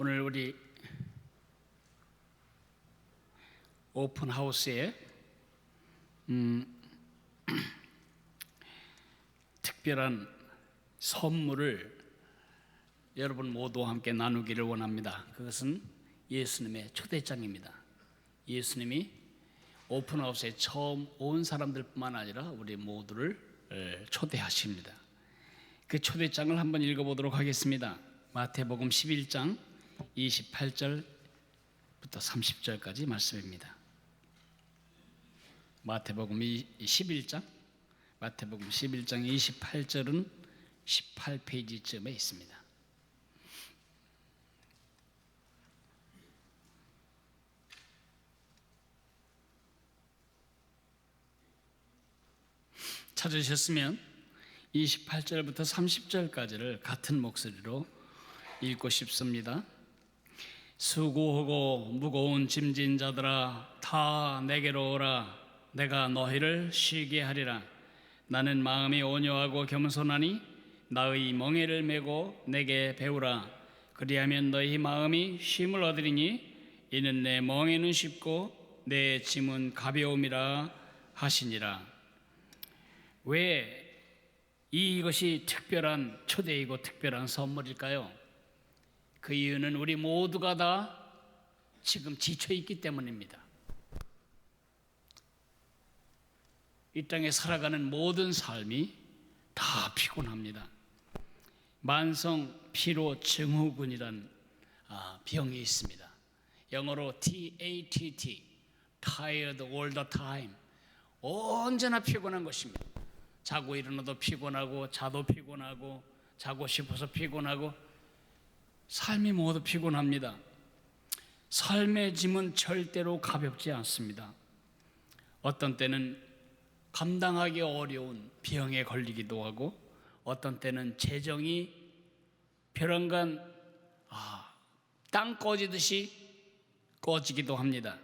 오늘 우리 오픈하우스에 특별한 선물을 여러분 모두와 함께 나누기를 원합니다. 그것은 예수님의 초대장입니다. 예수님이 오픈하우스에 처음 온 사람들뿐만 아니라 우리 모두를 초대하십니다. 그 초대장을 한번 읽어보도록 하겠습니다. 마태복음 11장 28절부터 30절까지 말씀입니다. 마태복음 11장 28절은 18페이지쯤에 있습니다. 찾으셨으면 28절부터 30절까지를 같은 목소리로 읽고 싶습니다. 수고하고 무거운 짐진 자들아 다 내게로 오라. 내가 너희를 쉬게 하리라. 나는 마음이 온유하고 겸손하니 나의 멍에를 메고 내게 배우라. 그리하면 너희 마음이 쉼을 얻으리니 이는 내 멍에는 쉽고 내 짐은 가벼움이라 하시니라. 왜 이것이 특별한 초대이고 특별한 선물일까요? 그 이유는 우리 모두가 다 지금 지쳐있기 때문입니다. 이 땅에 살아가는 모든 삶이 다 피곤합니다. 만성 피로 증후군이란 병이 있습니다. 영어로 TATT, Tired all the time. 언제나 피곤한 것입니다. 자고 일어나도 피곤하고 자도 피곤하고 자고 싶어서 피곤하고 삶이 모두 피곤합니다. 삶의 짐은 절대로 가볍지 않습니다. 어떤 때는 감당하기 어려운 병에 걸리기도 하고 어떤 때는 재정이 벼랑간 땅 꺼지듯이 꺼지기도 합니다.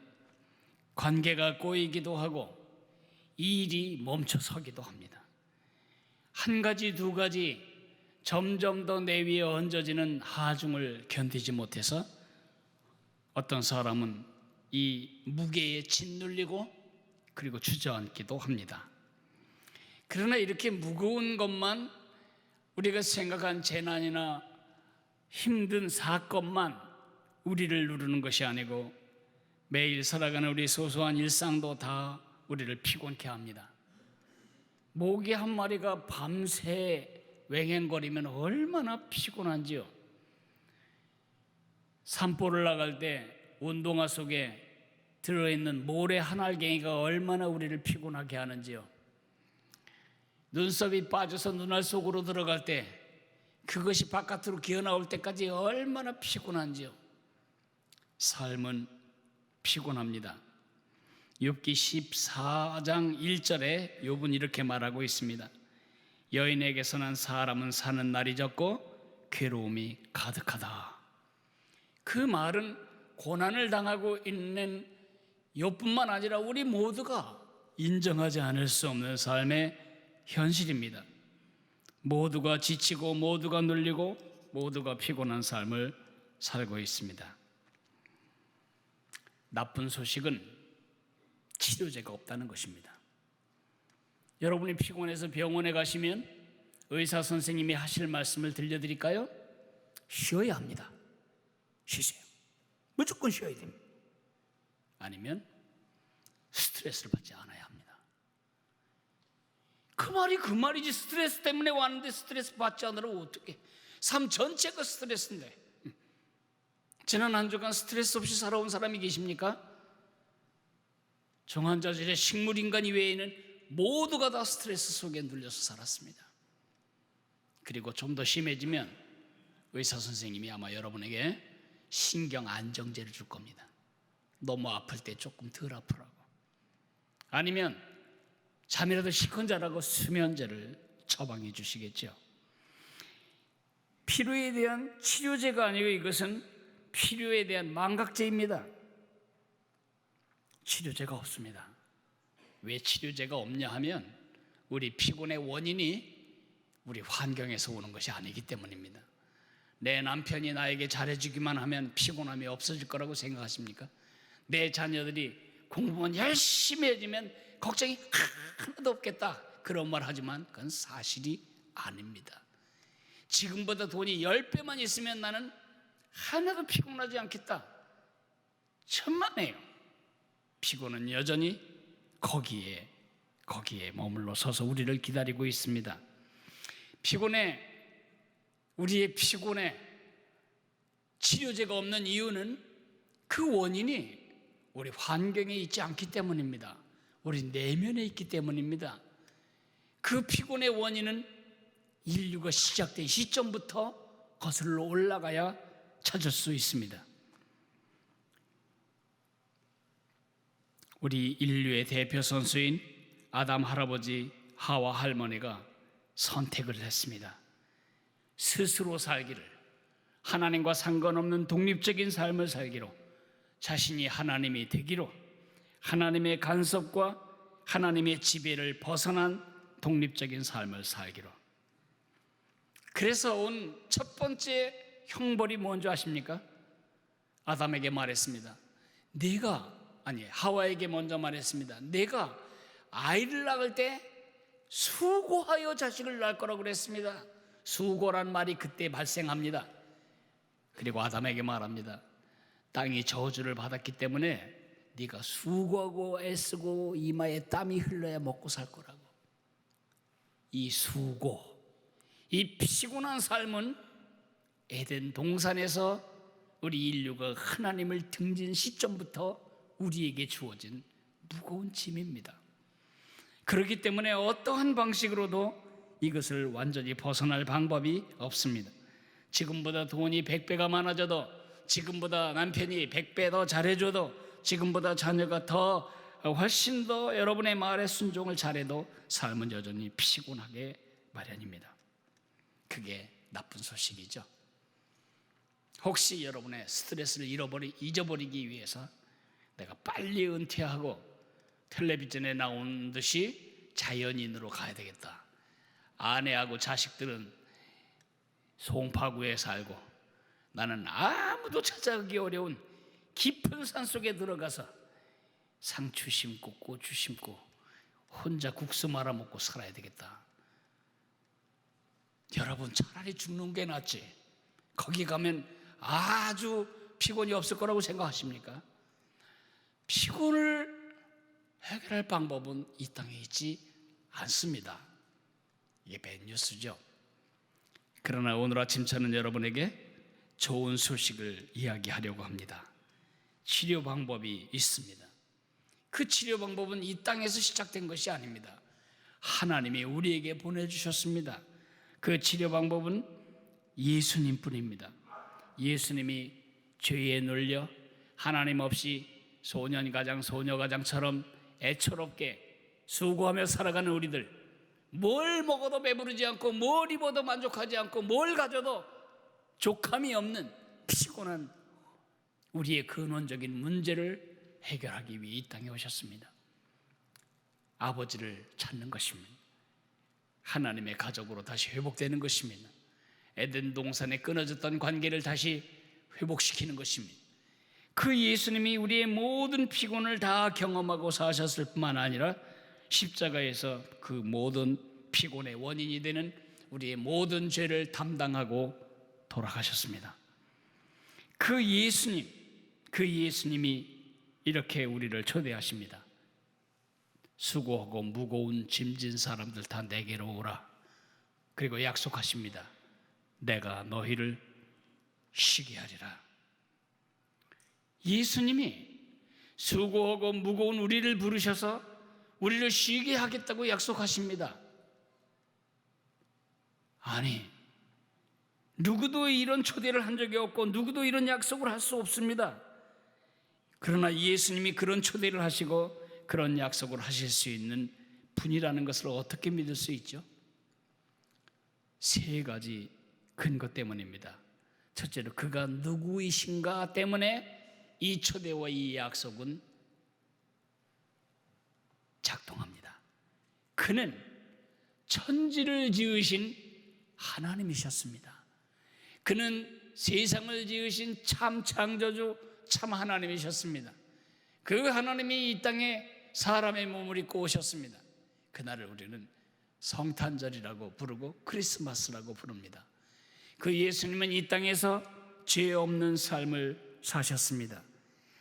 관계가 꼬이기도 하고 일이 멈춰서기도 합니다. 한 가지 두 가지 점점 더 내 위에 얹어지는 하중을 견디지 못해서 어떤 사람은 이 무게에 짓눌리고 그리고 주저앉기도 합니다. 그러나 이렇게 무거운 것만 우리가 생각한 재난이나 힘든 사건만 우리를 누르는 것이 아니고 매일 살아가는 우리 소소한 일상도 다 우리를 피곤케 합니다. 모기 한 마리가 밤새 웽웽거리면 얼마나 피곤한지요. 산보를 나갈 때 운동화 속에 들어있는 모래 한 알갱이가 얼마나 우리를 피곤하게 하는지요. 눈썹이 빠져서 눈알 속으로 들어갈 때 그것이 바깥으로 기어나올 때까지 얼마나 피곤한지요. 삶은 피곤합니다. 욥기 14장 1절에 욥은 이렇게 말하고 있습니다. 여인에게서는 사람은 사는 날이 적고 괴로움이 가득하다. 그 말은 고난을 당하고 있는 욥뿐만 아니라 우리 모두가 인정하지 않을 수 없는 삶의 현실입니다. 모두가 지치고 모두가 눌리고 모두가 피곤한 삶을 살고 있습니다. 나쁜 소식은 치료제가 없다는 것입니다. 여러분이 피곤해서 병원에 가시면 의사 선생님이 하실 말씀을 들려드릴까요? 쉬어야 합니다. 쉬세요. 무조건 쉬어야 됩니다. 아니면 스트레스를 받지 않아야 합니다. 그 말이 그 말이지. 스트레스 때문에 왔는데 스트레스 받지 않으라고 어떻게? 삶 전체가 스트레스인데. 지난 한 주간 스트레스 없이 살아온 사람이 계십니까? 정한자질의 식물인간 이외에는 모두가 다 스트레스 속에 눌려서 살았습니다. 그리고 좀 더 심해지면 의사 선생님이 아마 여러분에게 신경 안정제를 줄 겁니다. 너무 아플 때 조금 덜 아프라고. 아니면 잠이라도 실컷 자라고 수면제를 처방해 주시겠죠. 피로에 대한 치료제가 아니고 이것은 필요에 대한 망각제입니다. 치료제가 없습니다. 왜 치료제가 없냐 하면 우리 피곤의 원인이 우리 환경에서 오는 것이 아니기 때문입니다. 내 남편이 나에게 잘해주기만 하면 피곤함이 없어질 거라고 생각하십니까? 내 자녀들이 공부만 열심히 해주면 걱정이 하나도 없겠다, 그런 말 하지만 그건 사실이 아닙니다. 지금보다 돈이 10배만 있으면 나는 하나도 피곤하지 않겠다, 천만에요. 피곤은 여전히 거기에 머물러 서서 우리를 기다리고 있습니다. 우리의 피곤에 치료제가 없는 이유는 그 원인이 우리 환경에 있지 않기 때문입니다. 우리 내면에 있기 때문입니다. 그 피곤의 원인은 인류가 시작된 시점부터 거슬러 올라가야 찾을 수 있습니다. 우리 인류의 대표 선수인 아담 할아버지, 하와 할머니가 선택을 했습니다. 스스로 살기를, 하나님과 상관없는 독립적인 삶을 살기로, 자신이 하나님이 되기로, 하나님의 간섭과 하나님의 지배를 벗어난 독립적인 삶을 살기로. 그래서 온 첫 번째 형벌이 뭔지 아십니까? 아담에게 말했습니다. 하와에게 먼저 말했습니다. 내가 아이를 낳을 때 수고하여 자식을 낳을 거라고 그랬습니다. 수고란 말이 그때 발생합니다. 그리고 아담에게 말합니다. 땅이 저주를 받았기 때문에 네가 수고하고 애쓰고 이마에 땀이 흘러야 먹고 살 거라고. 이 수고, 이 피곤한 삶은 에덴 동산에서 우리 인류가 하나님을 등진 시점부터 우리에게 주어진 무거운 짐입니다. 그렇기 때문에 어떠한 방식으로도 이것을 완전히 벗어날 방법이 없습니다. 지금보다 돈이 100배가 많아져도, 지금보다 남편이 100배 더 잘해줘도, 지금보다 자녀가 훨씬 더 여러분의 말에 순종을 잘해도 삶은 여전히 피곤하게 마련입니다. 그게 나쁜 소식이죠. 혹시 여러분의 스트레스를 잊어버리기 위해서 내가 빨리 은퇴하고 텔레비전에 나온 듯이 자연인으로 가야 되겠다, 아내하고 자식들은 송파구에 살고 나는 아무도 찾아가기 어려운 깊은 산속에 들어가서 상추 심고 고추 심고 혼자 국수 말아 먹고 살아야 되겠다. 여러분, 차라리 죽는 게 낫지. 거기 가면 아주 피곤이 없을 거라고 생각하십니까? 피곤을 해결할 방법은 이 땅에 있지 않습니다. 이게 뱃뉴스죠. 그러나 오늘 아침 저는 여러분에게 좋은 소식을 이야기하려고 합니다. 치료 방법이 있습니다. 그 치료 방법은 이 땅에서 시작된 것이 아닙니다. 하나님이 우리에게 보내주셨습니다. 그 치료 방법은 예수님뿐입니다. 예수님이 죄에 눌려 하나님 없이 소년가장 소녀가장처럼 애처롭게 수고하며 살아가는 우리들, 뭘 먹어도 배부르지 않고 뭘 입어도 만족하지 않고 뭘 가져도 족함이 없는 피곤한 우리의 근원적인 문제를 해결하기 위해 이 땅에 오셨습니다. 아버지를 찾는 것입니다. 하나님의 가족으로 다시 회복되는 것입니다. 에덴 동산에 끊어졌던 관계를 다시 회복시키는 것입니다. 그 예수님이 우리의 모든 피곤을 다 경험하고 사셨을 뿐만 아니라 십자가에서 그 모든 피곤의 원인이 되는 우리의 모든 죄를 담당하고 돌아가셨습니다. 그 예수님이 이렇게 우리를 초대하십니다. 수고하고 무거운 짐진 사람들 다 내게로 오라. 그리고 약속하십니다. 내가 너희를 쉬게 하리라. 예수님이 수고하고 무거운 우리를 부르셔서 우리를 쉬게 하겠다고 약속하십니다. 아니, 누구도 이런 초대를 한 적이 없고 누구도 이런 약속을 할 수 없습니다. 그러나 예수님이 그런 초대를 하시고 그런 약속을 하실 수 있는 분이라는 것을 어떻게 믿을 수 있죠? 세 가지 근거 때문입니다. 첫째로 그가 누구이신가 때문에 이 초대와 이 약속은 작동합니다. 그는 천지를 지으신 하나님이셨습니다. 그는 세상을 지으신 참 창조주, 참 하나님이셨습니다. 그 하나님이 이 땅에 사람의 몸을 입고 오셨습니다. 그날을 우리는 성탄절이라고 부르고 크리스마스라고 부릅니다. 그 예수님은 이 땅에서 죄 없는 삶을 사셨습니다.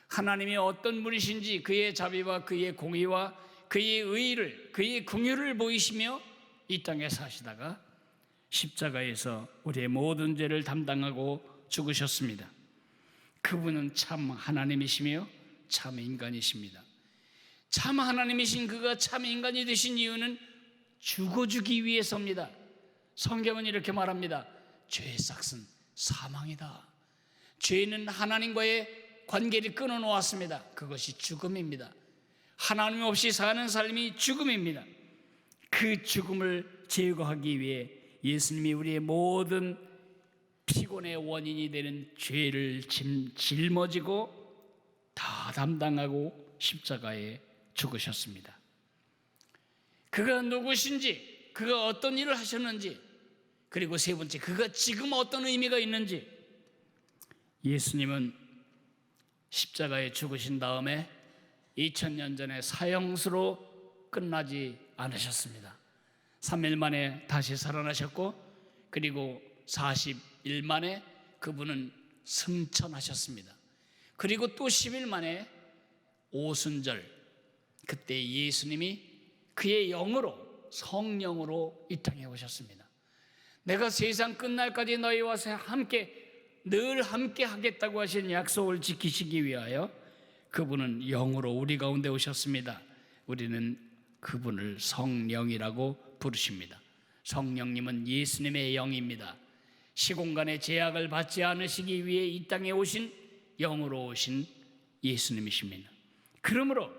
하나님이 어떤 분이신지 그의 자비와 그의 공의와 그의 의를, 그의 긍휼을 보이시며 이 땅에 사시다가 십자가에서 우리의 모든 죄를 담당하고 죽으셨습니다. 그분은 참 하나님이시며 참 인간이십니다. 참 하나님이신 그가 참 인간이 되신 이유는 죽어주기 위해서입니다. 성경은 이렇게 말합니다. 죄의 삭은 사망이다. 죄는 하나님과의 관계를 끊어놓았습니다. 그것이 죽음입니다. 하나님 없이 사는 삶이 죽음입니다. 그 죽음을 제거하기 위해 예수님이 우리의 모든 피곤의 원인이 되는 죄를 짊어지고 다 담당하고 십자가에 죽으셨습니다. 그가 누구신지, 그가 어떤 일을 하셨는지, 그리고 세 번째, 그가 지금 어떤 의미가 있는지. 예수님은 십자가에 죽으신 다음에 2000년 전에 사형수로 끝나지 않으셨습니다. 3일 만에 다시 살아나셨고, 그리고 40일 만에 그분은 승천하셨습니다. 그리고 또 10일 만에 오순절, 그때 예수님이 그의 영으로, 성령으로 이 땅에 오셨습니다. 내가 세상 끝날까지 너희와 늘 함께 하겠다고 하신 약속을 지키시기 위하여 그분은 영으로 우리 가운데 오셨습니다. 우리는 그분을 성령이라고 부르십니다. 성령님은 예수님의 영입니다. 시공간의 제약을 받지 않으시기 위해 이 땅에 오신 영으로 오신 예수님이십니다. 그러므로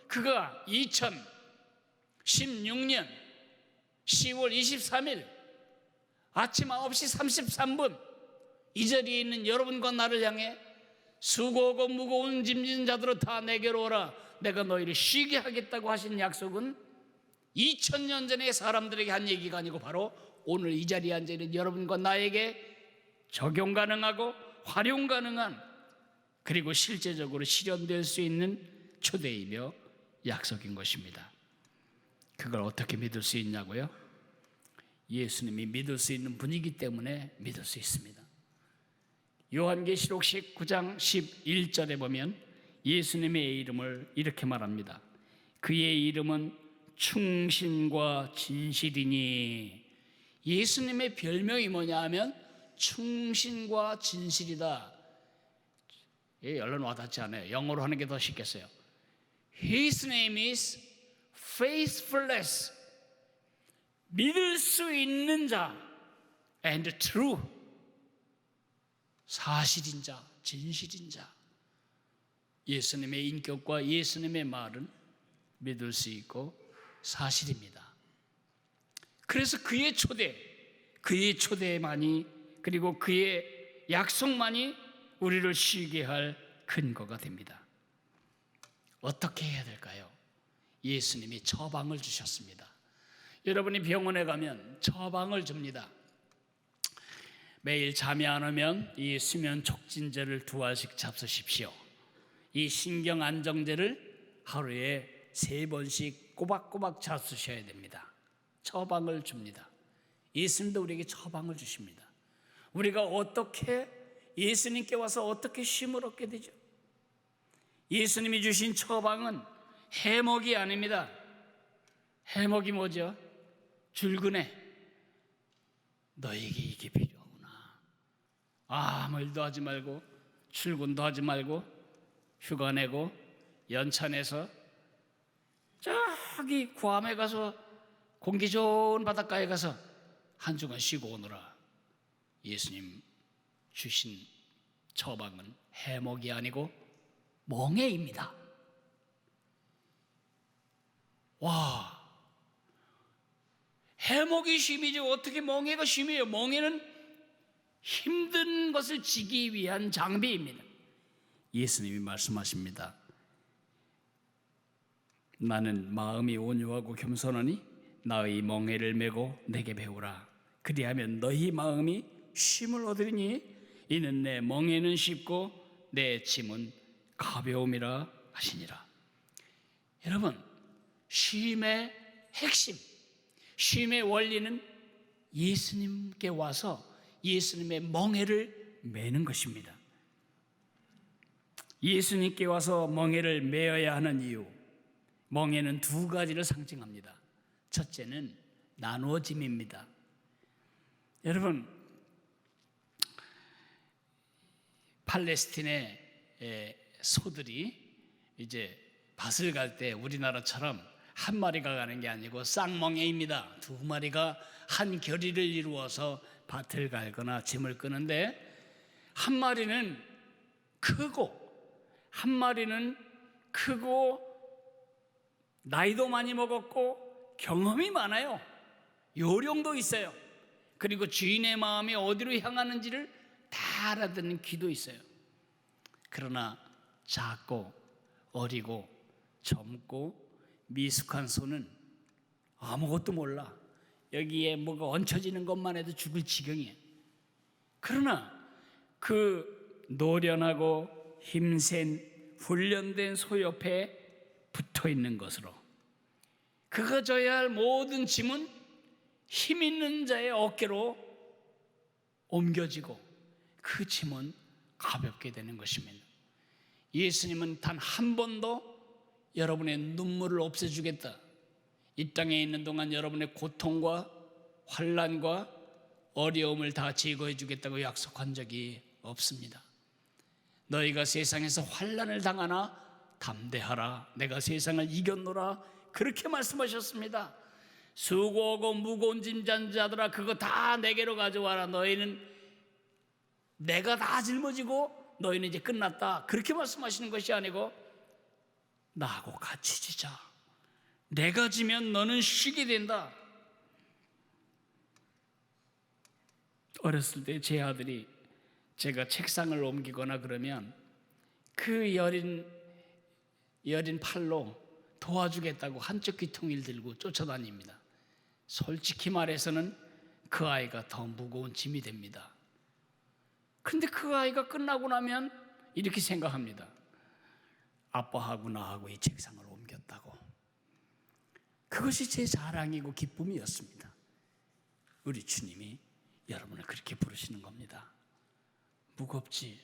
그가 2016년 10월 23일 아침 9시 33분 이 자리에 있는 여러분과 나를 향해 수고하고 무거운 짐진 자들아 다 내게로 오라, 내가 너희를 쉬게 하겠다고 하신 약속은 2000년 전에 사람들에게 한 얘기가 아니고 바로 오늘 이 자리에 앉아있는 여러분과 나에게 적용 가능하고 활용 가능한, 그리고 실제적으로 실현될 수 있는 초대이며 약속인 것입니다. 그걸 어떻게 믿을 수 있냐고요? 예수님이 믿을 수 있는 분이기 때문에 믿을 수 있습니다. 요한계시록 19장 11절에 보면 예수님의 이름을 이렇게 말합니다. 그의 이름은 충신과 진실이니. 예수님의 별명이 뭐냐 하면 충신과 진실이다. 얼른 와닿지 않아요. 영어로 하는 게 더 쉽겠어요. His name is faithfulness, 믿을 수 있는 자, and true, 사실인 자, 진실인 자. 예수님의 인격과 예수님의 말은 믿을 수 있고 사실입니다. 그래서 그의 초대만이, 그리고 그의 약속만이 우리를 쉬게 할 근거가 됩니다. 어떻게 해야 될까요? 예수님이 처방을 주셨습니다. 여러분이 병원에 가면 처방을 줍니다. 매일 잠이 안 오면 이 수면 촉진제를 2알씩 잡수십시오. 이 신경 안정제를 하루에 3번씩 꼬박꼬박 잡수셔야 됩니다. 처방을 줍니다. 예수님도 우리에게 처방을 주십니다. 우리가 어떻게 예수님께 와서 어떻게 쉼을 얻게 되죠? 예수님이 주신 처방은 해먹이 아닙니다. 해먹이 뭐죠? 줄근해. 너에게 이게 필요하구나. 아무 일도 하지 말고, 출근도 하지 말고, 휴가 내고, 연차 내서 저기 구암에 가서 공기 좋은 바닷가에 가서 한 주간 쉬고 오너라. 예수님 주신 처방은 해먹이 아니고 멍에입니다. 와, 해먹이 쉼이지 어떻게 멍에가 쉼이에요? 멍에는 힘든 것을 지기 위한 장비입니다. 예수님이 말씀하십니다. 나는 마음이 온유하고 겸손하니 나의 멍에를 메고 내게 배우라. 그리하면 너희 마음이 쉼을 얻으리니 이는 내 멍에는 쉽고 내 짐은 가벼움이라 하시니라. 여러분, 쉼의 핵심, 쉼의 원리는 예수님께 와서 예수님의 멍에를 매는 것입니다. 예수님께 와서 멍에를 매어야 하는 이유, 멍에는 두 가지를 상징합니다. 첫째는 나누어짐입니다. 여러분, 팔레스틴의 소들이 이제 밭을 갈 때 우리나라처럼 한 마리가 가는 게 아니고 쌍멍에입니다. 두 마리가 한 결의를 이루어서 밭을 갈거나 짐을 끄는데, 한 마리는 크고 나이도 많이 먹었고 경험이 많아요. 요령도 있어요. 그리고 주인의 마음이 어디로 향하는지를 다 알아듣는 귀도 있어요. 그러나 작고 어리고 젊고 미숙한 소는 아무것도 몰라. 여기에 뭐가 얹혀지는 것만 해도 죽을 지경이에요. 그러나 그 노련하고 힘센 훈련된 소 옆에 붙어 있는 것으로 그가 져야 할 모든 짐은 힘 있는 자의 어깨로 옮겨지고 그 짐은 가볍게 되는 것입니다. 예수님은 단 한 번도 여러분의 눈물을 없애주겠다, 이 땅에 있는 동안 여러분의 고통과 환난과 어려움을 다 제거해 주겠다고 약속한 적이 없습니다. 너희가 세상에서 환난을 당하나 담대하라, 내가 세상을 이겼노라, 그렇게 말씀하셨습니다. 수고하고 무거운 짐 잔 자들아, 그거 다 내게로 가져와라. 너희는 내가 다 짊어지고 너희는 이제 끝났다, 그렇게 말씀하시는 것이 아니고 나하고 같이 지자. 내가 지면 너는 쉬게 된다. 어렸을 때 제 아들이 제가 책상을 옮기거나 그러면 그 여린 팔로 도와주겠다고 한쪽 귀퉁이를 들고 쫓아다닙니다. 솔직히 말해서는 그 아이가 더 무거운 짐이 됩니다. 근데 그 아이가 끝나고 나면 이렇게 생각합니다. 아빠하고 나하고 이 책상을 옮겼다고. 그것이 제 자랑이고 기쁨이었습니다. 우리 주님이 여러분을 그렇게 부르시는 겁니다. 무겁지?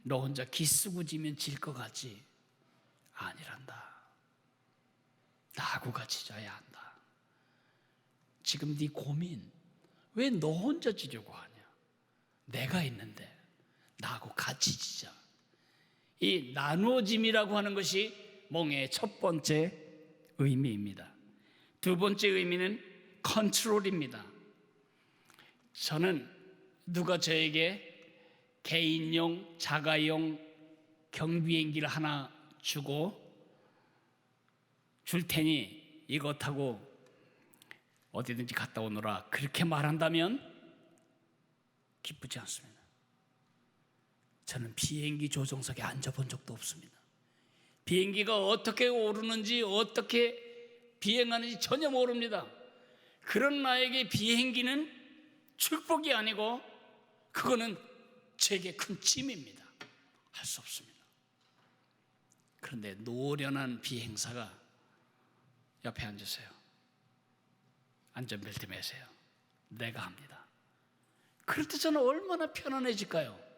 너 혼자 기쓰고 지면 질 것 같지? 아니란다. 나하고 같이 져야 한다. 지금 네 고민 왜 너 혼자 지려고 하냐? 내가 있는데 나하고 같이 지자. 이 나누어짐이라고 하는 것이 멍에의 첫 번째 의미입니다. 두 번째 의미는 컨트롤입니다. 저는 누가 저에게 개인용, 자가용 경비행기를 하나 줄 테니 이거 타고 어디든지 갔다 오너라, 그렇게 말한다면 기쁘지 않습니다. 저는 비행기 조종석에 앉아본 적도 없습니다. 비행기가 어떻게 오르는지 어떻게 비행하는지 전혀 모릅니다. 그런 나에게 비행기는 축복이 아니고 그거는 제게 큰 짐입니다. 할 수 없습니다. 그런데 노련한 비행사가 옆에 앉으세요. 안전벨트 매세요. 내가 합니다. 그럴 때 저는 얼마나 편안해질까요?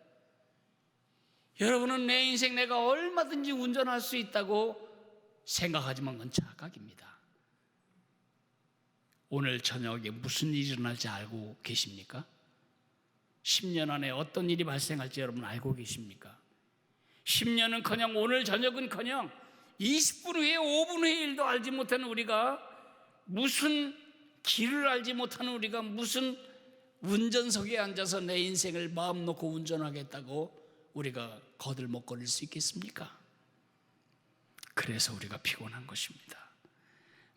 여러분은 내 인생 내가 얼마든지 운전할 수 있다고 생각하지만 그건 착각입니다. 오늘 저녁에 무슨 일이 일어날지 알고 계십니까? 10년 안에 어떤 일이 발생할지 여러분 알고 계십니까? 10년은커녕 오늘 저녁은커녕 20분 후에 5분 후의 일도 알지 못하는 우리가, 무슨 길을 알지 못하는 우리가 무슨 운전석에 앉아서 내 인생을 마음 놓고 운전하겠다고 우리가 거들먹거릴 수 있겠습니까? 그래서 우리가 피곤한 것입니다.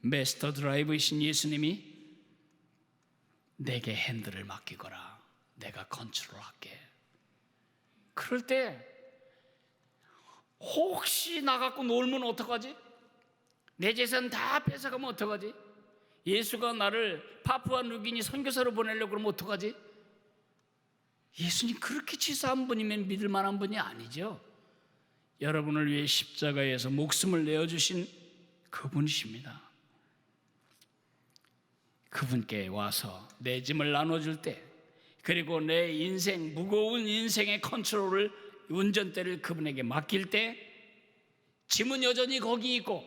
마스터 드라이버이신 예수님이 내게 핸들을 맡기거라, 내가 컨트롤할게. 그럴 때 혹시 나 갖고 놀면 어떡하지? 내 재산 다 뺏어가면 어떡하지? 예수가 나를 파푸아 누기니 선교사로 보내려고 그러면 어떡하지? 예수님 그렇게 치사한 분이면 믿을 만한 분이 아니죠. 여러분을 위해 십자가에서 목숨을 내어주신 그분이십니다. 그분께 와서 내 짐을 나눠줄 때, 그리고 내 인생, 무거운 인생의 컨트롤을, 운전대를 그분에게 맡길 때, 짐은 여전히 거기 있고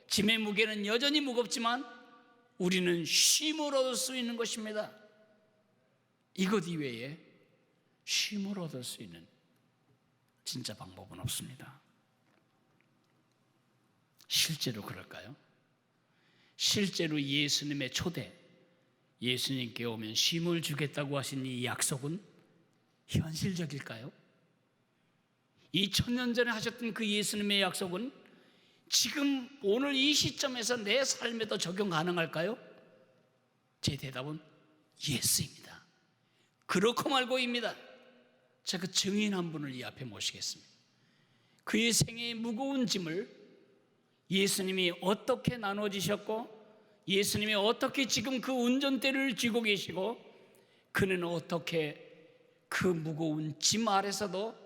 짐의 무게는 여전히 무겁지만 우리는 쉼을 얻을 수 있는 것입니다. 이것 이외에 쉼을 얻을 수 있는 진짜 방법은 없습니다. 실제로 그럴까요? 실제로 예수님의 초대, 예수님께 오면 쉼을 주겠다고 하신 이 약속은 현실적일까요? 2000년 전에 하셨던 그 예수님의 약속은 지금 오늘 이 시점에서 내 삶에도 적용 가능할까요? 제 대답은 예스입니다. 그렇고 말고입니다. 제가 증인 한 분을 이 앞에 모시겠습니다. 그의 생애의 무거운 짐을 예수님이 어떻게 나눠주셨고, 예수님이 어떻게 지금 그 운전대를 쥐고 계시고, 그는 어떻게 그 무거운 짐 아래서도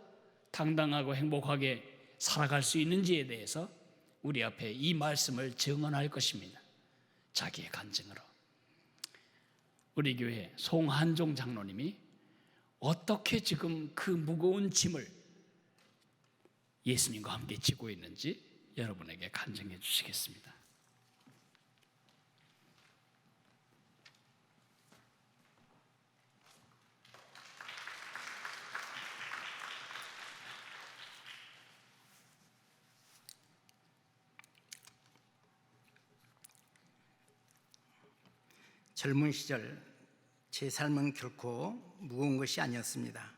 당당하고 행복하게 살아갈 수 있는지에 대해서 우리 앞에 이 말씀을 증언할 것입니다. 자기의 간증으로. 우리 교회 송한종 장로님이 어떻게 지금 그 무거운 짐을 예수님과 함께 지고 있는지 여러분에게 간증해 주시겠습니다. 젊은 시절 제 삶은 결코 무거운 것이 아니었습니다.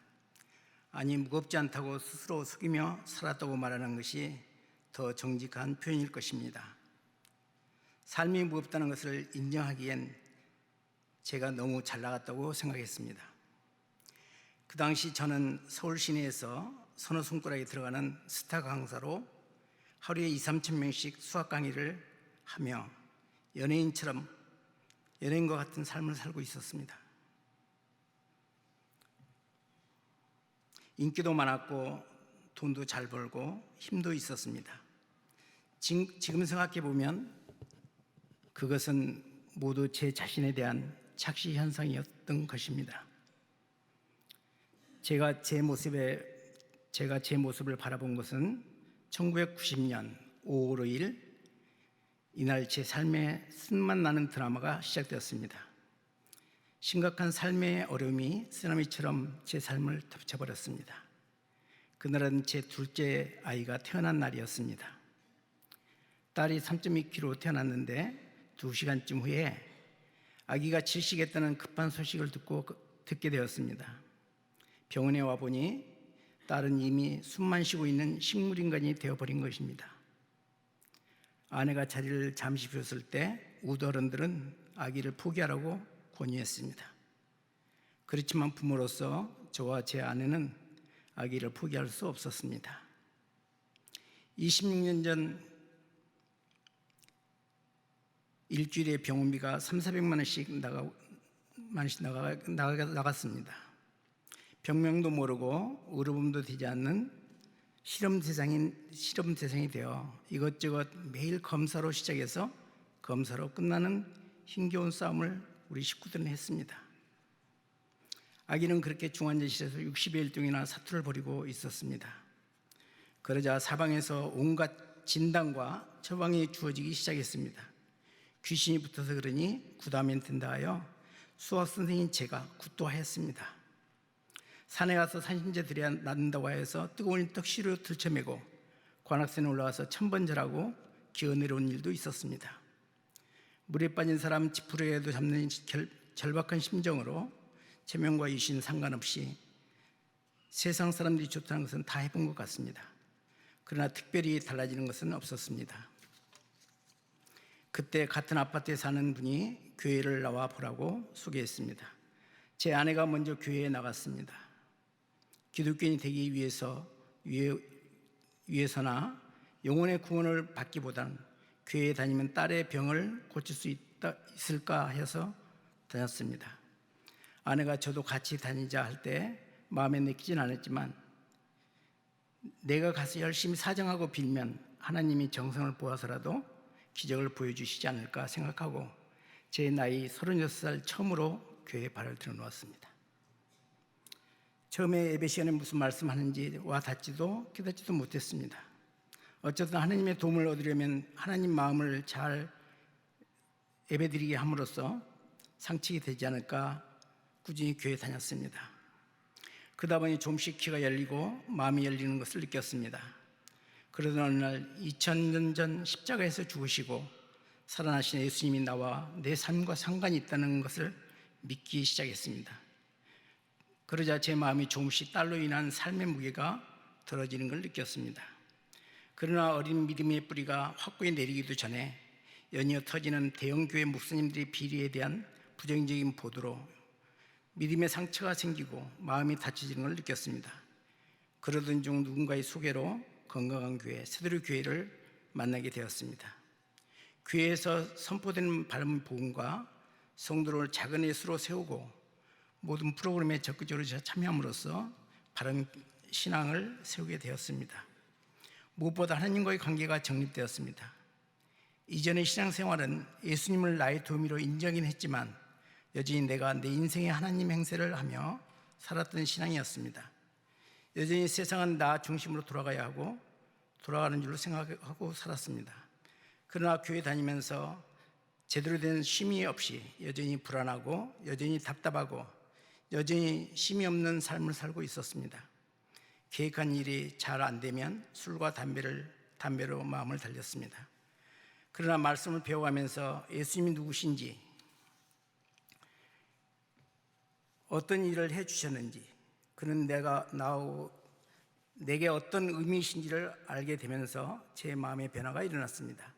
아니, 무겁지 않다고 스스로 속이며 살았다고 말하는 것이 더 정직한 표현일 것입니다. 삶이 무겁다는 것을 인정하기엔 제가 너무 잘 나갔다고 생각했습니다. 그 당시 저는 서울 시내에서 서너 손가락에 들어가는 스타 강사로 하루에 2-3천 명씩 수학 강의를 하며 연예인과 같은 삶을 살고 있었습니다. 인기도 많았고 돈도 잘 벌고 힘도 있었습니다. 지금 생각해 보면 그것은 모두 제 자신에 대한 착시 현상이었던 것입니다. 제가 제 모습을 바라본 것은 1990년 5월 5일 이날 제 삶에 쓴맛 나는 드라마가 시작되었습니다. 심각한 삶의 어려움이 쓰나미처럼 제 삶을 덮쳐버렸습니다. 그날은 제 둘째 아이가 태어난 날이었습니다. 딸이 3.2kg 태어났는데 2시간쯤 후에 아기가 질식했다는 급한 소식을 듣게 되었습니다. 병원에 와보니 딸은 이미 숨만 쉬고 있는 식물인간이 되어버린 것입니다. 아내가 자리를 잠시 비웠을 때 우두어른들은 아기를 포기하라고 권유했습니다. 그렇지만 부모로서 저와 제 아내는 아기를 포기할 수 없었습니다. 26년 전 일주일에 병원비가 300~400만 원씩 나갔습니다. 병명도 모르고 의료보험도 되지 않는 실험 대상이 되어 이것저것 매일 검사로 시작해서 검사로 끝나는 힘겨운 싸움을 우리 식구들은 했습니다. 아기는 그렇게 중환자실에서 60여일 동안이나 사투를 벌이고 있었습니다. 그러자 사방에서 온갖 진단과 처방이 주어지기 시작했습니다. 귀신이 붙어서 그러니 구다면 된다 하여 수학 선생인 제가 굿도하였습니다. 산에 가서 산신제 드려야 낫는다고 해서 뜨거운 떡시로 들쳐매고 관악산에 올라가서 천번절하고 기어 내려온 일도 있었습니다. 물에 빠진 사람 지푸라기라도 잡는 절박한 심정으로 체면과 이신 상관없이 세상 사람들이 좋다는 것은 다 해본 것 같습니다. 그러나 특별히 달라지는 것은 없었습니다. 그때 같은 아파트에 사는 분이 교회를 나와 보라고 소개했습니다. 제 아내가 먼저 교회에 나갔습니다. 기독교인이 되기 위해서나 영혼의 구원을 받기보다는 교회에 다니면 딸의 병을 고칠 수 있을까 해서 다녔습니다. 아내가 저도 같이 다니자 할 때 마음에 내키진 않았지만 내가 가서 열심히 사정하고 빌면 하나님이 정성을 보아서라도 기적을 보여주시지 않을까 생각하고 제 나이 36살 처음으로 교회에 발을 들어놓았습니다. 처음에 예배 시간에 무슨 말씀하는지 와 닿지도 깨닫지도 못했습니다. 어쨌든 하나님의 도움을 얻으려면 하나님 마음을 잘 예배드리게 함으로써 상책이 되지 않을까 꾸준히 교회에 다녔습니다. 그러다 보니 좀씩 귀가 열리고 마음이 열리는 것을 느꼈습니다. 그러던 어느 날 2000년 전 십자가에서 죽으시고 살아나신 예수님이 나와 내 삶과 상관이 있다는 것을 믿기 시작했습니다. 그러자 제 마음이 조금씩 딸로 인한 삶의 무게가 덜어지는 걸 느꼈습니다. 그러나 어린 믿음의 뿌리가 확고히 내리기도 전에 연이어 터지는 대형교회 목사님들의 비리에 대한 부정적인 보도로 믿음의 상처가 생기고 마음이 다쳐지는 걸 느꼈습니다. 그러던 중 누군가의 소개로 건강한 교회, 세도리 교회를 만나게 되었습니다. 교회에서 선포되는 바른 복음과 성도를 작은 예수로 세우고 모든 프로그램에 적극적으로 참여함으로써 바른 신앙을 세우게 되었습니다. 무엇보다 하나님과의 관계가 정립되었습니다. 이전의 신앙생활은 예수님을 나의 도우미로 인정은 했지만 여전히 내가 내 인생의 하나님 행세를 하며 살았던 신앙이었습니다. 여전히 세상은 나 중심으로 돌아가야 하고 돌아가는 줄로 생각하고 살았습니다. 그러나 교회 다니면서 제대로 된 쉼이 없이 여전히 불안하고 여전히 답답하고 여전히 쉼이 없는 삶을 살고 있었습니다. 계획한 일이 잘 안 되면 술과 담배로 마음을 달렸습니다. 그러나 말씀을 배워가면서 예수님이 누구신지, 어떤 일을 해주셨는지, 그는 내게 어떤 의미이신지를 알게 되면서 제 마음의 변화가 일어났습니다.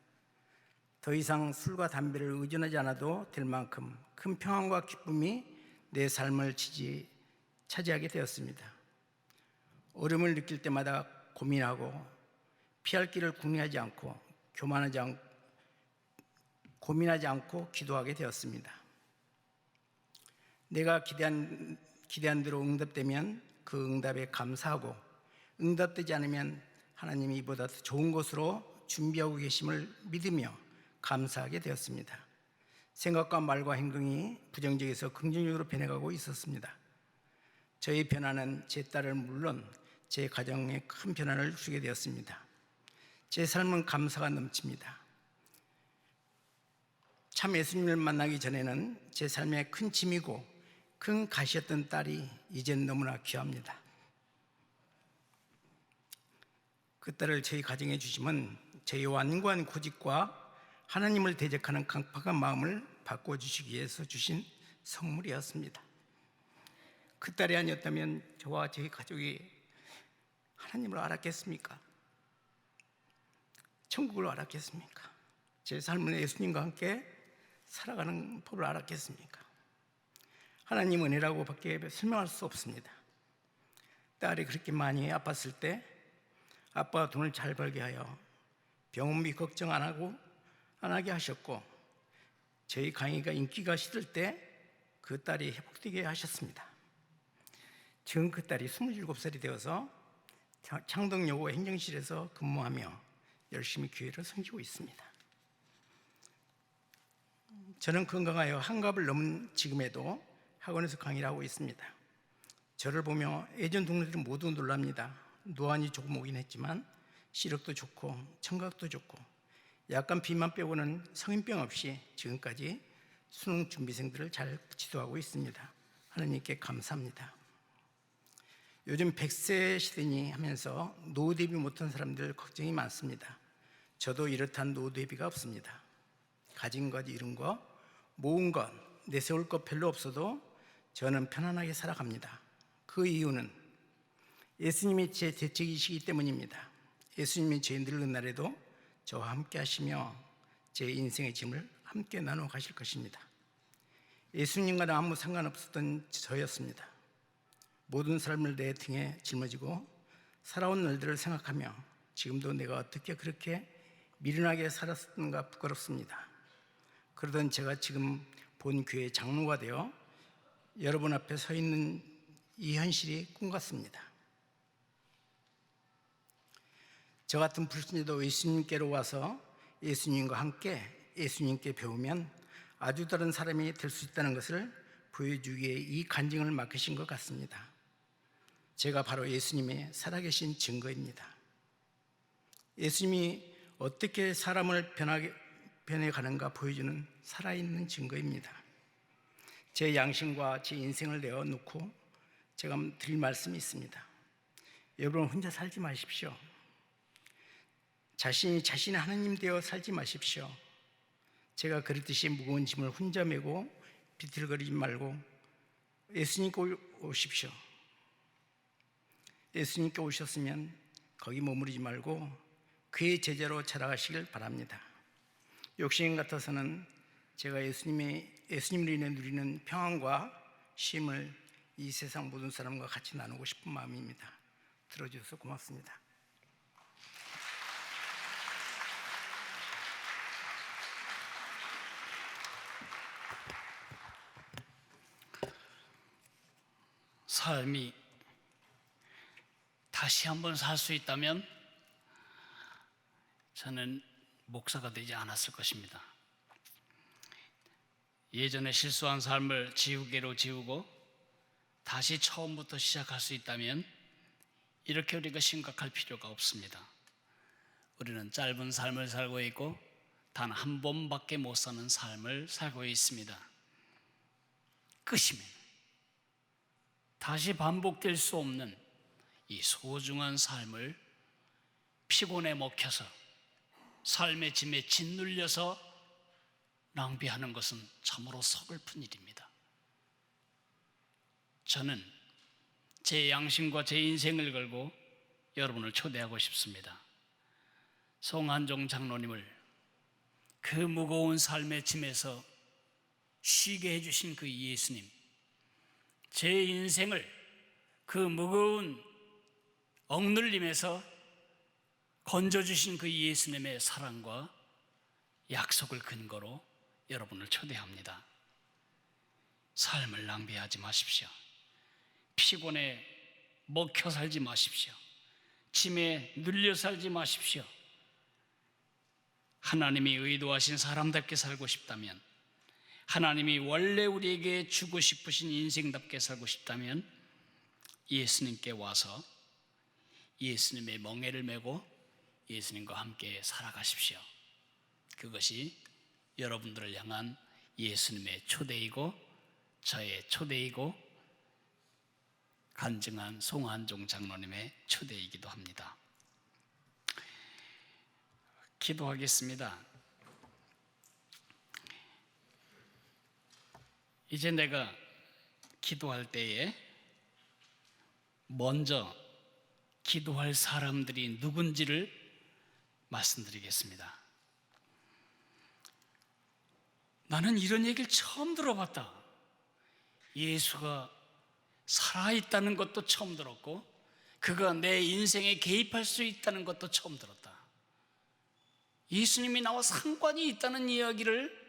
더 이상 술과 담배를 의존하지 않아도 될 만큼 큰 평안과 기쁨이 내 삶을 차지하게 되었습니다. 어려움을 느낄 때마다 고민하고 피할 길을 궁리하지 않고 고민하지 않고 기도하게 되었습니다. 내가 기대한 대로 응답되면 그 응답에 감사하고 응답되지 않으면 하나님이 이보다 더 좋은 것으로 준비하고 계심을 믿으며 감사하게 되었습니다. 생각과 말과 행동이 부정적에서 긍정적으로 변해가고 있었습니다. 저의 변화는 제 딸을 물론 제 가정에 큰 변화를 주게 되었습니다. 제 삶은 감사가 넘칩니다. 참 예수님을 만나기 전에는 제 삶의 큰 짐이고 큰 가시였던 딸이 이젠 너무나 귀합니다. 그 딸을 저희 가정에 주심은 저희 완고한 고집과 하나님을 대적하는 강팍한 마음을 바꿔주시기 위해서 주신 선물이었습니다. 그 딸이 아니었다면 저와 저희 가족이 하나님을 알았겠습니까? 천국을 알았겠습니까? 제 삶은 예수님과 함께 살아가는 법을 알았겠습니까? 하나님 은혜라고 밖에 설명할 수 없습니다. 딸이 그렇게 많이 아팠을 때 아빠가 돈을 잘 벌게 하여 병원비 걱정 안 하게 하셨고, 저희 강희가 인기가 시들 때 그 딸이 회복되게 하셨습니다. 지금 그 딸이 27살이 되어서 창동여고 행정실에서 근무하며 열심히 교회를 섬기고 있습니다. 저는 건강하여 한갑을 넘은 지금에도 학원에서 강의를 하고 있습니다. 저를 보며 예전 동료들이 모두 놀랍니다. 노안이 조금 오긴 했지만 시력도 좋고 청각도 좋고 약간 비만 빼고는 성인병 없이 지금까지 수능 준비생들을 잘 지도하고 있습니다. 하나님께 감사합니다. 요즘 100세 시대니 하면서 노후 대비 못한 사람들 걱정이 많습니다. 저도 이렇단 노후 대비가 없습니다. 가진 것, 이룬 것, 모은 것, 내세울 것 별로 없어도 저는 편안하게 살아갑니다. 그 이유는 예수님이 제 대책이시기 때문입니다. 예수님이 제 늙은 날에도 저와 함께 하시며 제 인생의 짐을 함께 나눠 가실 것입니다. 예수님과는 아무 상관없었던 저였습니다. 모든 삶을 내 등에 짊어지고 살아온 날들을 생각하며 지금도 내가 어떻게 그렇게 미련하게 살았던가 부끄럽습니다. 그러던 제가 지금 본 교회 장로가 되어 여러분 앞에 서 있는 이 현실이 꿈 같습니다. 저 같은 불신자도 예수님께로 와서 예수님과 함께 예수님께 배우면 아주 다른 사람이 될 수 있다는 것을 보여주기에 이 간증을 맡기신 것 같습니다. 제가 바로 예수님의 살아계신 증거입니다. 예수님이 어떻게 사람을 변해가는가 보여주는 살아있는 증거입니다. 제 양심과 제 인생을 내어놓고 제가 드릴 말씀이 있습니다. 여러분 혼자 살지 마십시오. 자신의 하나님 되어 살지 마십시오. 제가 그랬듯이 무거운 짐을 혼자 메고 비틀거리지 말고 예수님께 오십시오. 예수님께 오셨으면 거기 머무르지 말고 그의 제자로 자라가시길 바랍니다. 욕심 같아서는 제가 예수님으로 인해 누리는 평안과 쉼을 이 세상 모든 사람과 같이 나누고 싶은 마음입니다. 들어주셔서 고맙습니다. 삶이 다시 한번 살 수 있다면 저는 목사가 되지 않았을 것입니다. 예전에 실수한 삶을 지우개로 지우고 다시 처음부터 시작할 수 있다면 이렇게 우리가 심각할 필요가 없습니다. 우리는 짧은 삶을 살고 있고 단 한 번밖에 못 사는 삶을 살고 있습니다. 끝이면 다시 반복될 수 없는 이 소중한 삶을 피곤에 먹혀서 삶의 짐에 짓눌려서 낭비하는 것은 참으로 서글픈 일입니다. 저는 제 양심과 제 인생을 걸고 여러분을 초대하고 싶습니다. 송한종 장로님을 그 무거운 삶의 짐에서 쉬게 해주신 그 예수님, 제 인생을 그 무거운 억눌림에서 건져주신 그 예수님의 사랑과 약속을 근거로 여러분을 초대합니다. 삶을 낭비하지 마십시오. 피곤에 먹혀 살지 마십시오. 짐에 눌려 살지 마십시오. 하나님이 의도하신 사람답게 살고 싶다면, 하나님이 원래 우리에게 주고 싶으신 인생답게 살고 싶다면 예수님께 와서 예수님의 멍에를 메고 예수님과 함께 살아가십시오. 그것이 여러분들을 향한 예수님의 초대이고 저의 초대이고 간증한 송한종 장로님의 초대이기도 합니다. 기도하겠습니다. 이제 내가 기도할 때에 먼저 기도할 사람들이 누군지를 말씀드리겠습니다. 나는 이런 얘기를 처음 들어봤다. 예수가 살아있다는 것도 처음 들었고 그가 내 인생에 개입할 수 있다는 것도 처음 들었다. 예수님이 나와 상관이 있다는 이야기를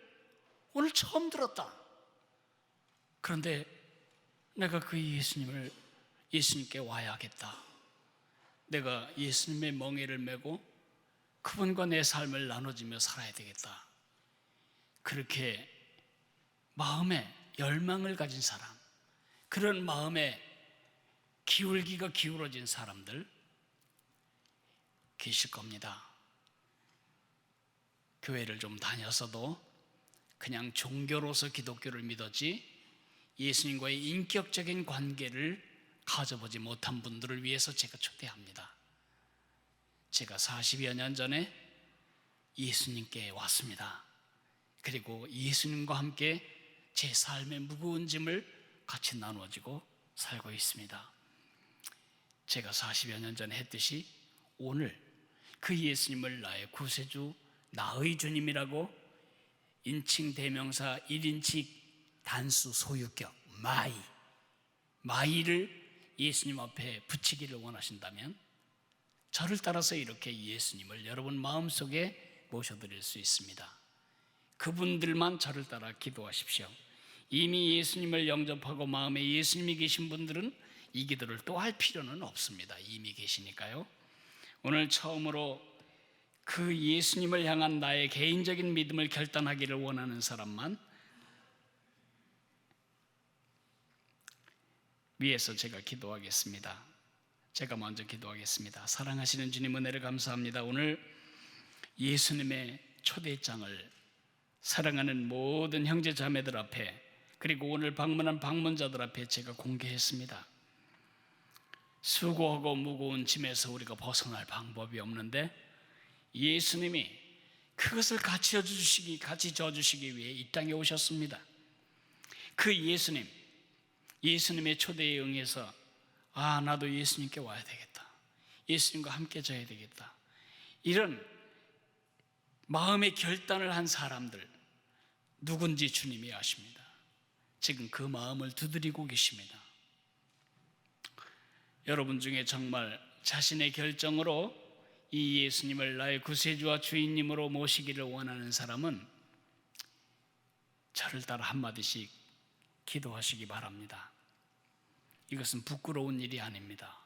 오늘 처음 들었다. 그런데 내가 그 예수님께 와야겠다. 내가 예수님의 멍에를 메고 그분과 내 삶을 나눠주며 살아야 되겠다. 그렇게 마음에 열망을 가진 사람, 그런 마음에 기울기가 기울어진 사람들 계실 겁니다. 교회를 좀 다녔어도 그냥 종교로서 기독교를 믿었지 예수님과의 인격적인 관계를 가져보지 못한 분들을 위해서 제가 초대합니다. 제가 40여 년 전에 예수님께 왔습니다. 그리고 예수님과 함께 제 삶의 무거운 짐을 같이 나눠지고 살고 있습니다. 제가 40여 년 전에 했듯이 오늘 그 예수님을 나의 구세주, 나의 주님이라고 인칭 대명사 1인칭 단수 소유격 마이를 예수님 앞에 붙이기를 원하신다면 저를 따라서 이렇게 예수님을 여러분 마음속에 모셔드릴 수 있습니다. 그분들만 저를 따라 기도하십시오. 이미 예수님을 영접하고 마음에 예수님이 계신 분들은 이 기도를 또 할 필요는 없습니다. 이미 계시니까요. 오늘 처음으로 그 예수님을 향한 나의 개인적인 믿음을 결단하기를 원하는 사람만 위에서 제가 기도하겠습니다. 제가 먼저 기도하겠습니다. 사랑하시는 주님, 은혜를 감사합니다. 오늘 예수님의 초대장을 사랑하는 모든 형제 자매들 앞에, 그리고 오늘 방문한 방문자들 앞에 제가 공개했습니다. 수고하고 무거운 짐에서 우리가 벗어날 방법이 없는데 예수님이 그것을 같이 져주시기 위해 이 땅에 오셨습니다. 그 예수님의 초대에 응해서 나도 예수님께 와야 되겠다, 예수님과 함께 져야 되겠다, 이런 마음의 결단을 한 사람들 누군지 주님이 아십니다. 지금 그 마음을 두드리고 계십니다. 여러분 중에 정말 자신의 결정으로 이 예수님을 나의 구세주와 주인님으로 모시기를 원하는 사람은 저를 따라 한마디씩 기도하시기 바랍니다. 이것은 부끄러운 일이 아닙니다.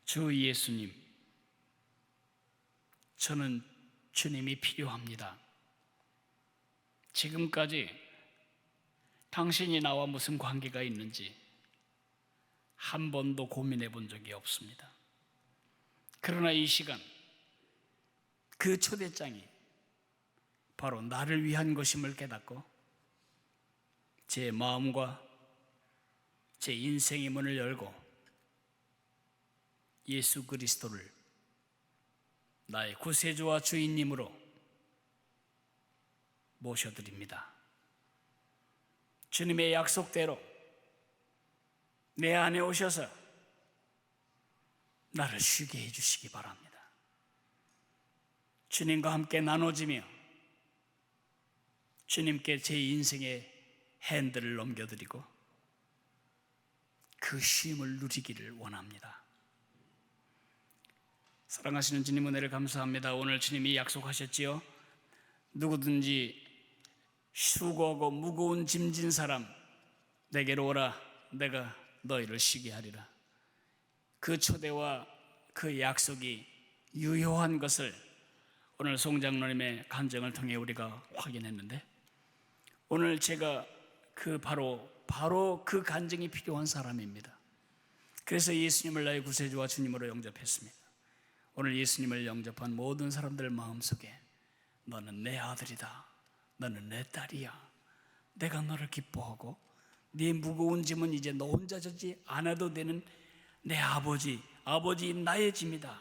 주 예수님, 저는 주님이 필요합니다. 지금까지 당신이 나와 무슨 관계가 있는지 한 번도 고민해 본 적이 없습니다. 그러나 이 시간 그 초대장이 바로 나를 위한 것임을 깨닫고 제 마음과 제 인생의 문을 열고 예수 그리스도를 나의 구세주와 주인님으로 모셔드립니다. 주님의 약속대로 내 안에 오셔서 나를 쉬게 해주시기 바랍니다. 주님과 함께 나눠지며 주님께 제 인생의 핸들을 넘겨드리고 그 쉼을 누리기를 원합니다. 사랑하시는 주님, 은혜를 감사합니다. 오늘 주님이 약속하셨지요. 누구든지 수고하고 무거운 짐진 사람 내게로 오라, 내가 너희를 쉬게 하리라. 그 초대와 그 약속이 유효한 것을 오늘 송장로님의 간증을 통해 우리가 확인했는데, 오늘 제가 바로 그 간증이 필요한 사람입니다. 그래서 예수님을 나의 구세주와 주님으로 영접했습니다. 오늘 예수님을 영접한 모든 사람들 마음속에 너는 내 아들이다, 너는 내 딸이야, 내가 너를 기뻐하고 네 무거운 짐은 이제 너 혼자 져지 않아도 되는 내 아버지인 나의 짐이다,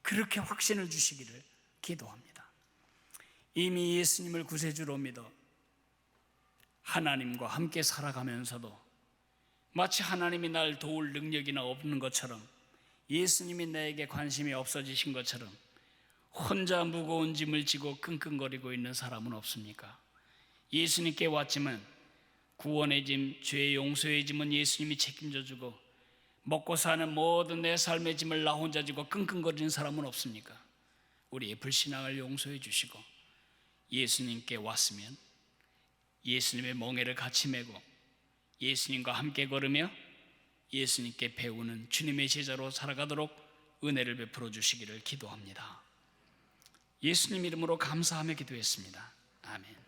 그렇게 확신을 주시기를 기도합니다. 이미 예수님을 구세주로 믿어 하나님과 함께 살아가면서도 마치 하나님이 날 도울 능력이나 없는 것처럼, 예수님이 나에게 관심이 없어지신 것처럼 혼자 무거운 짐을 지고 끙끙거리고 있는 사람은 없습니까? 예수님께 왔지만 구원의 짐, 죄의 용서의 짐은 예수님이 책임져 주고 먹고 사는 모든 내 삶의 짐을 나 혼자 지고 끙끙거리는 사람은 없습니까? 우리의 불신앙을 용서해 주시고 예수님께 왔으면 예수님의 멍에를 같이 메고 예수님과 함께 걸으며 예수님께 배우는 주님의 제자로 살아가도록 은혜를 베풀어 주시기를 기도합니다. 예수님 이름으로 감사하며 기도했습니다. 아멘.